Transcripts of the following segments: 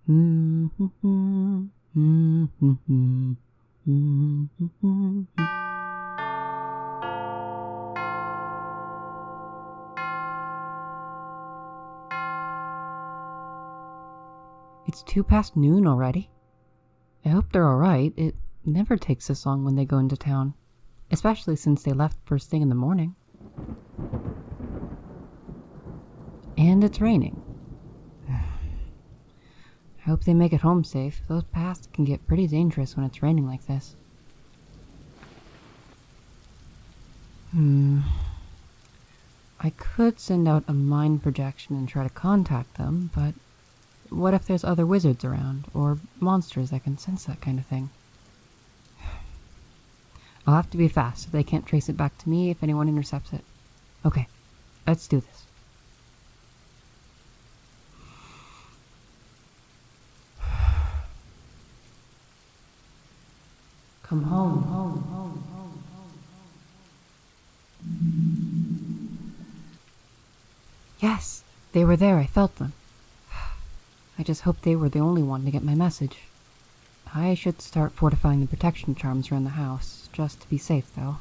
It's 2 past noon already. I hope they're alright. It never takes this long when they go into town, especially since they left first thing in the morning. And it's raining. I hope they make it home safe. Those paths can get pretty dangerous when it's raining like this. I could send out a mind projection and try to contact them, but what if there's other wizards around, or monsters that can sense that kind of thing? I'll have to be fast so they can't trace it back to me if anyone intercepts it. Okay, let's do this. Come home. Yes, they were there. I felt them. I just hoped they were the only one to get my message. I should start fortifying the protection charms around the house, just to be safe, though.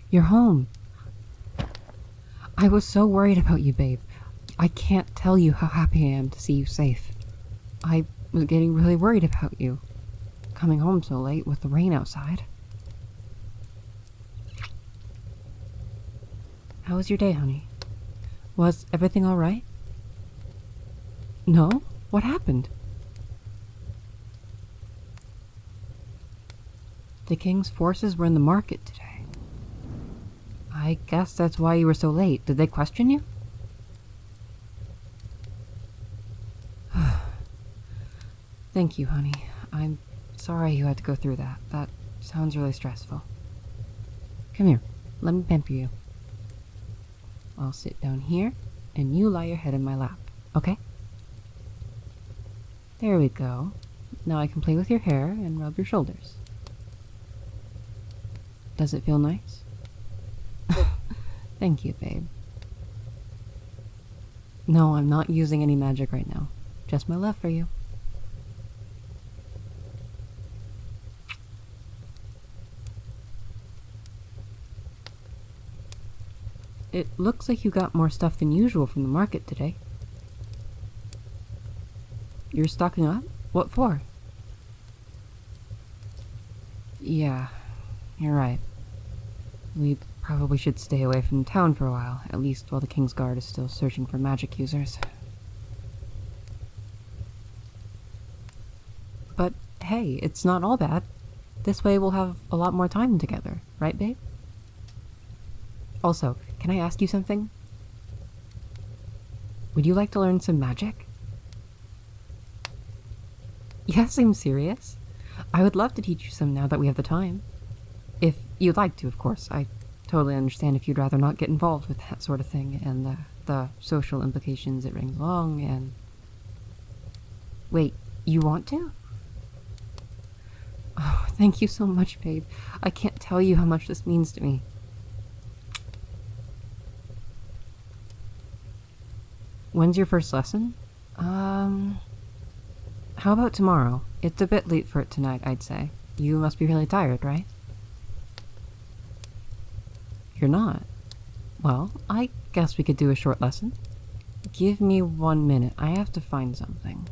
You're home. I was so worried about you, babe. I can't tell you how happy I am to see you safe. I was getting really worried about you, coming home so late with the rain outside. How was your day, honey? Was everything all right? No? What happened? The king's forces were in the market today. I guess that's why you were so late. Did they question you? Thank you, honey. I'm sorry you had to go through that. That sounds really stressful. Come here. Let me pamper you. I'll sit down here, and you lie your head in my lap, okay? There we go. Now I can play with your hair and rub your shoulders. Does it feel nice? Thank you, babe. No, I'm not using any magic right now. Just my love for you. It looks like you got more stuff than usual from the market today. You're stocking up? What for? Yeah, you're right. We probably should stay away from town for a while, at least while the King's Guard is still searching for magic users. But hey, it's not all bad. This way we'll have a lot more time together, right, babe? Also, can I ask you something? Would you like to learn some magic? Yes, I'm serious. I would love to teach you some now that we have the time. If you'd like to, of course. I totally understand if you'd rather not get involved with that sort of thing, and the social implications it brings along, and... Wait, you want to? Oh, thank you so much, babe. I can't tell you how much this means to me. When's your first lesson? How about tomorrow? It's a bit late for it tonight, I'd say. You must be really tired, right? You're not? Well, I guess we could do a short lesson. Give me 1 minute. I have to find something.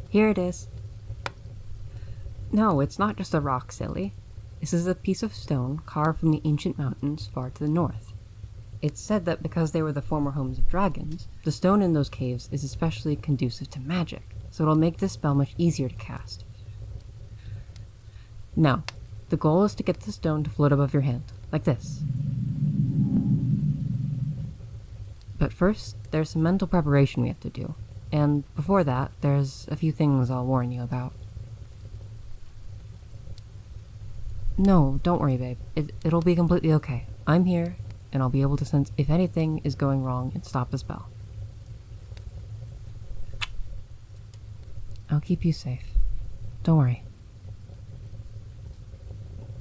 Here it is. No, it's not just a rock, silly. This is a piece of stone carved from the ancient mountains far to the north. It's said that because they were the former homes of dragons, the stone in those caves is especially conducive to magic, so it'll make this spell much easier to cast. Now, the goal is to get the stone to float above your hand, like this. But first, there's some mental preparation we have to do. And before that, there's a few things I'll warn you about. No, don't worry, babe. It'll be completely okay. I'm here, and I'll be able to sense if anything is going wrong and stop the spell. I'll keep you safe. Don't worry.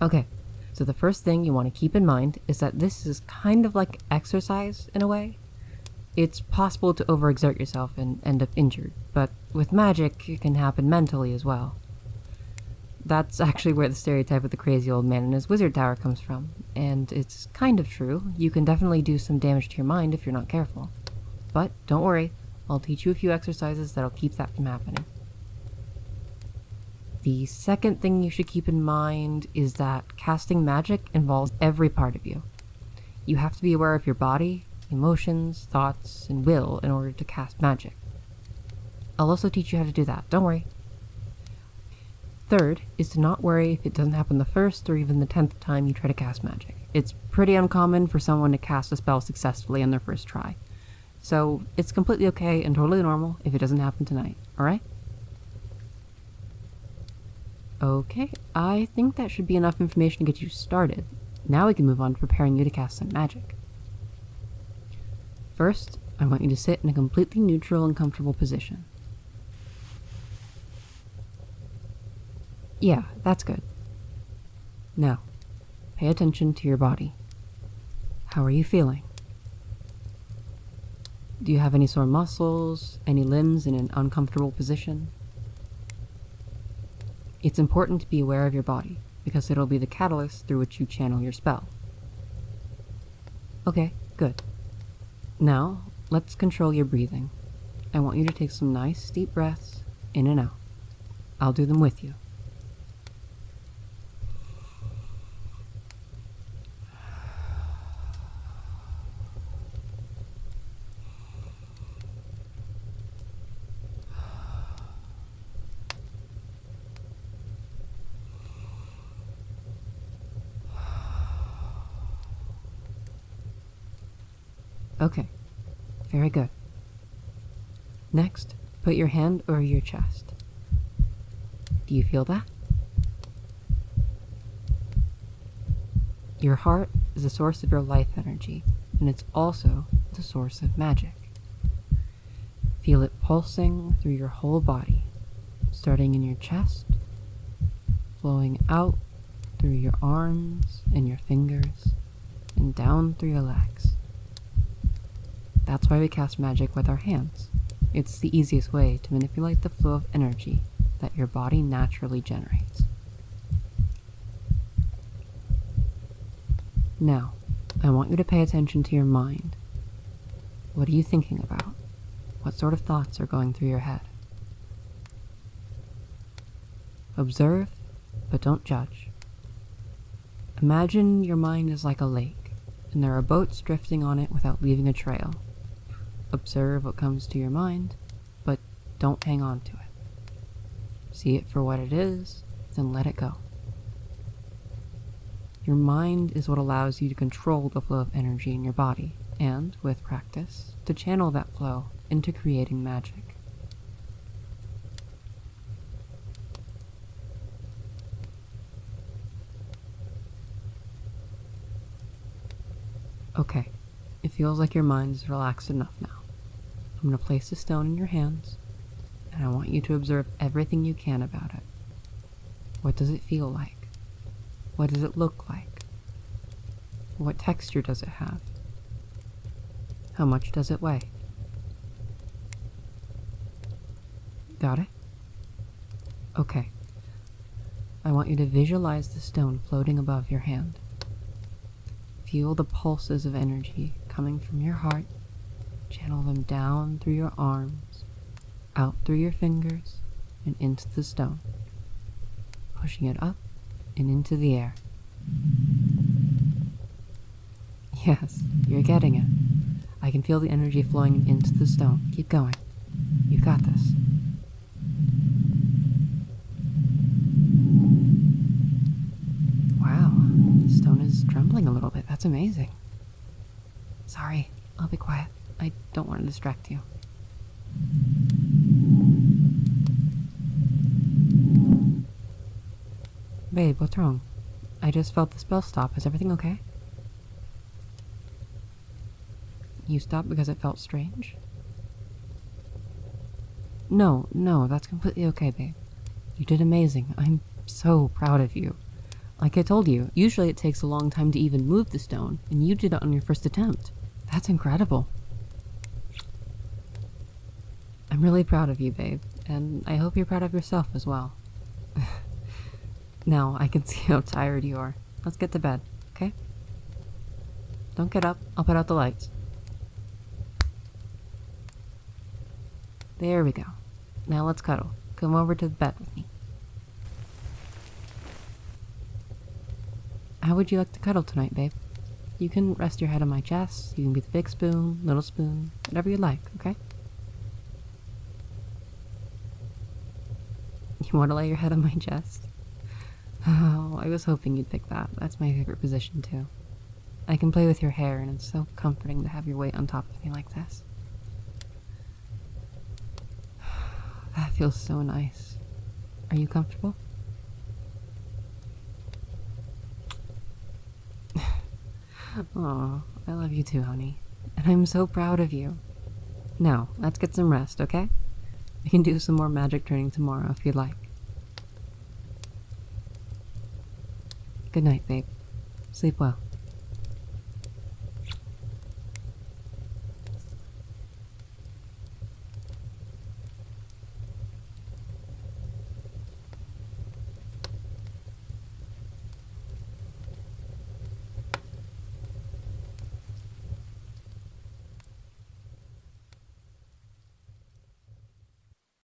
Okay, so the first thing you want to keep in mind is that this is kind of like exercise in a way. It's possible to overexert yourself and end up injured, but with magic, it can happen mentally as well. That's actually where the stereotype of the crazy old man in his wizard tower comes from, and it's kind of true. You can definitely do some damage to your mind if you're not careful. But don't worry, I'll teach you a few exercises that'll keep that from happening. The second thing you should keep in mind is that casting magic involves every part of you. You have to be aware of your body, emotions, thoughts, and will in order to cast magic. I'll also teach you how to do that, don't worry. Third is to not worry if it doesn't happen the first or even the 10th time you try to cast magic. It's pretty uncommon for someone to cast a spell successfully on their first try. So it's completely okay and totally normal if it doesn't happen tonight, alright? Okay, I think that should be enough information to get you started. Now we can move on to preparing you to cast some magic. First, I want you to sit in a completely neutral and comfortable position. Yeah, that's good. Now, pay attention to your body. How are you feeling? Do you have any sore muscles, any limbs in an uncomfortable position? It's important to be aware of your body, because it'll be the catalyst through which you channel your spell. Okay, good. Now, let's control your breathing. I want you to take some nice, deep breaths in and out. I'll do them with you. Okay, very good. Next, put your hand over your chest. Do you feel that? Your heart is the source of your life energy, and it's also the source of magic. Feel it pulsing through your whole body, starting in your chest, flowing out through your arms and your fingers, and down through your legs. That's why we cast magic with our hands. It's the easiest way to manipulate the flow of energy that your body naturally generates. Now, I want you to pay attention to your mind. What are you thinking about? What sort of thoughts are going through your head? Observe, but don't judge. Imagine your mind is like a lake, and there are boats drifting on it without leaving a trail. Observe what comes to your mind, but don't hang on to it. See it for what it is, then let it go. Your mind is what allows you to control the flow of energy in your body, and, with practice, to channel that flow into creating magic. Okay, it feels like your mind is relaxed enough now. I'm going to place a stone in your hands, and I want you to observe everything you can about it. What does it feel like? What does it look like? What texture does it have? How much does it weigh? Got it? Okay. I want you to visualize the stone floating above your hand. Feel the pulses of energy coming from your heart. Channel them down through your arms, out through your fingers, and into the stone, pushing it up and into the air. Yes, you're getting it. I can feel the energy flowing into the stone. Keep going. You've got this. Wow, the stone is trembling a little bit. That's amazing. Sorry, I'll be quiet. I don't want to distract you. Babe, what's wrong? I just felt the spell stop. Is everything okay? You stopped because it felt strange? No, that's completely okay, babe. You did amazing. I'm so proud of you. Like I told you, usually it takes a long time to even move the stone, and you did it on your first attempt. That's incredible. I'm really proud of you, babe, and I hope you're proud of yourself as well. Now, I can see how tired you are. Let's get to bed, okay? Don't get up. I'll put out the lights. There we go. Now let's cuddle. Come over to the bed with me. How would you like to cuddle tonight, babe? You can rest your head on my chest. You can be the big spoon, little spoon, whatever you like, okay? You want to lay your head on my chest? Oh, I was hoping you'd pick that. That's my favorite position, too. I can play with your hair, and it's so comforting to have your weight on top of me like this. That feels so nice. Are you comfortable? Oh, I love you too, honey. And I'm so proud of you. Now, let's get some rest, okay? We can do some more magic training tomorrow if you'd like. Good night, babe. Sleep well.